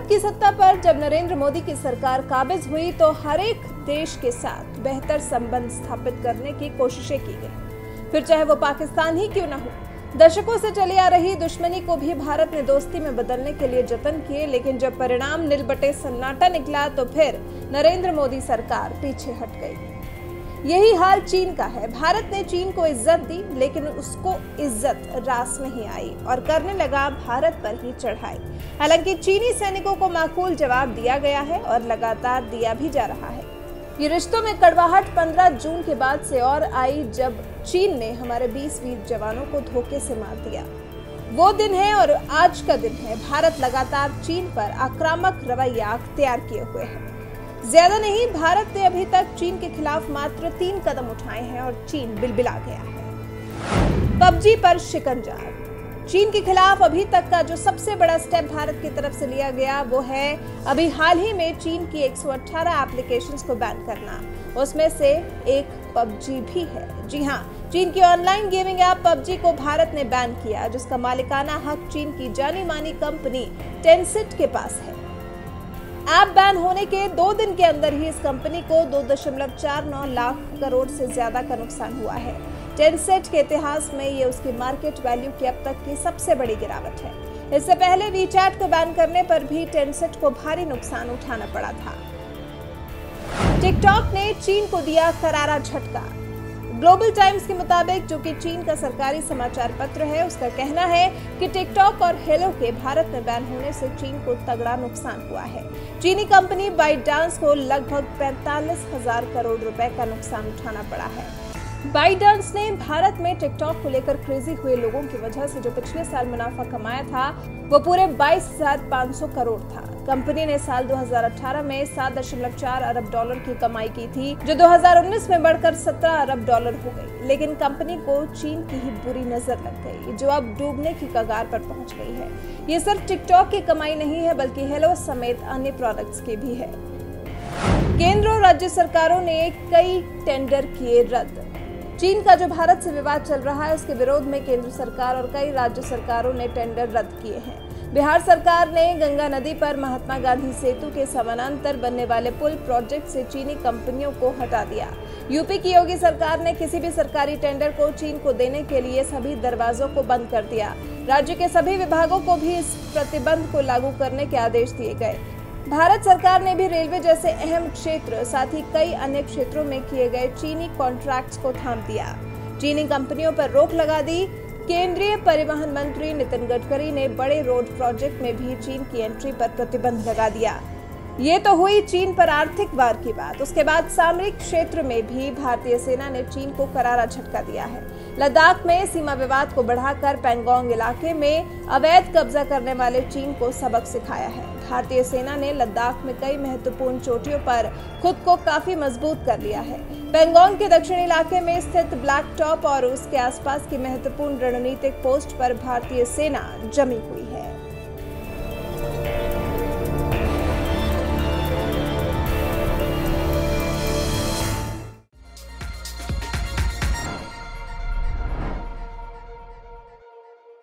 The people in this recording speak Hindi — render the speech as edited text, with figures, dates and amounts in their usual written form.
भारत की सत्ता पर जब नरेंद्र मोदी की सरकार काबिज हुई तो हर एक देश के साथ बेहतर संबंध स्थापित करने की कोशिशें की गई, फिर चाहे वो पाकिस्तान ही क्यों न हो। दशकों से चली आ रही दुश्मनी को भी भारत ने दोस्ती में बदलने के लिए जतन किए, लेकिन जब परिणाम नीलबटे सन्नाटा निकला तो फिर नरेंद्र मोदी सरकार पीछे हट गई। यही हाल चीन का है। भारत ने चीन को इज्जत दी, लेकिन उसको इज्जत रास नहीं आई और करने लगा भारत पर ही चढ़ाई। हालांकि चीनी सैनिकों को माकूल जवाब दिया गया है और लगातार दिया भी जा रहा है। ये रिश्तों में कड़वाहट 15 जून के बाद से और आई, जब चीन ने हमारे 20 वीर जवानों को धोखे से मार दिया। वो दिन है और आज का दिन है। भारत लगातार चीन पर आक्रामक रवैया अख्तियार किए हुए है। ज्यादा नहीं, भारत ने अभी तक चीन के खिलाफ मात्र 3 कदम उठाए हैं और चीन बिलबिला गया है। पबजी पर शिकंजा। चीन के खिलाफ अभी तक का जो सबसे बड़ा स्टेप भारत की तरफ से लिया गया वो है अभी हाल ही में चीन की 118 एप्लीकेशंस को बैन करना। उसमें से एक पबजी भी है। जी हाँ, चीन की ऑनलाइन गेमिंग ऐप पबजी को भारत ने बैन किया, जिसका मालिकाना हक चीन की जानी मानी कंपनी टेंसेंट के पास है। ऐप बैन होने के 2 दिन के अंदर ही इस कंपनी को 2.49 लाख करोड़ से ज्यादा का नुकसान हुआ है। टेंसेंट के इतिहास में ये उसकी मार्केट वैल्यू की अब तक की सबसे बड़ी गिरावट है। इससे पहले वीचैट को बैन करने पर भी टेंसेंट को भारी नुकसान उठाना पड़ा था। टिकटॉक ने चीन को दिया करारा झटका। ग्लोबल टाइम्स के मुताबिक, जो कि चीन का सरकारी समाचार पत्र है, उसका कहना है कि टिकटॉक और हेलो के भारत में बैन होने से चीन को तगड़ा नुकसान हुआ है। चीनी कंपनी बाइटडांस को लगभग 45,000 करोड़ रुपए का नुकसान उठाना पड़ा है। बाइटडांस ने भारत में टिकटॉक को लेकर क्रेजी हुए लोगों की वजह से जो पिछले साल मुनाफा कमाया था वो पूरे 22,500 करोड़ था। कंपनी ने साल 2018 में 7.4 अरब डॉलर की कमाई की थी, जो 2019 में बढ़कर 17 अरब डॉलर हो गई। लेकिन कंपनी को चीन की ही बुरी नजर लग गई, जो अब डूबने की कगार पर पहुंच गई है। ये सिर्फ टिकटॉक की कमाई नहीं है, बल्कि हेलो समेत अन्य प्रोडक्ट्स की भी है। केंद्र और राज्य सरकारों ने कई टेंडर किए रद्द। चीन का जो भारत से विवाद चल रहा है, उसके विरोध में केंद्र सरकार और कई राज्य सरकारों ने टेंडर रद्द किए हैं। बिहार सरकार ने गंगा नदी पर महात्मा गांधी सेतु के समानांतर बनने वाले पुल प्रोजेक्ट से चीनी कंपनियों को हटा दिया। यूपी की योगी सरकार ने किसी भी सरकारी टेंडर को चीन को देने के लिए सभी दरवाजों को बंद कर दिया। राज्य के सभी विभागों को भी इस प्रतिबंध को लागू करने के आदेश दिए गए। भारत सरकार ने भी रेलवे जैसे अहम क्षेत्र, साथ ही कई अन्य क्षेत्रों में किए गए चीनी कॉन्ट्रैक्ट्स को थाम दिया। चीनी कंपनियों पर रोक लगा दी। केंद्रीय परिवहन मंत्री नितिन गडकरी ने बड़े रोड प्रोजेक्ट में भी चीन की एंट्री पर प्रतिबंध लगा दिया। ये तो हुई चीन पर आर्थिक वार की बात। उसके बाद सामरिक क्षेत्र में भी भारतीय सेना ने चीन को करारा झटका दिया है। लद्दाख में सीमा विवाद को बढ़ाकर पैंगोंग इलाके में अवैध कब्जा करने वाले चीन को सबक सिखाया है। भारतीय सेना ने लद्दाख में कई महत्वपूर्ण चोटियों पर खुद को काफी मजबूत कर लिया है। पैंगोंग के दक्षिणी इलाके में स्थित ब्लैक टॉप और उसके आसपास की महत्वपूर्ण रणनीतिक पोस्ट पर भारतीय सेना जमी हुई है।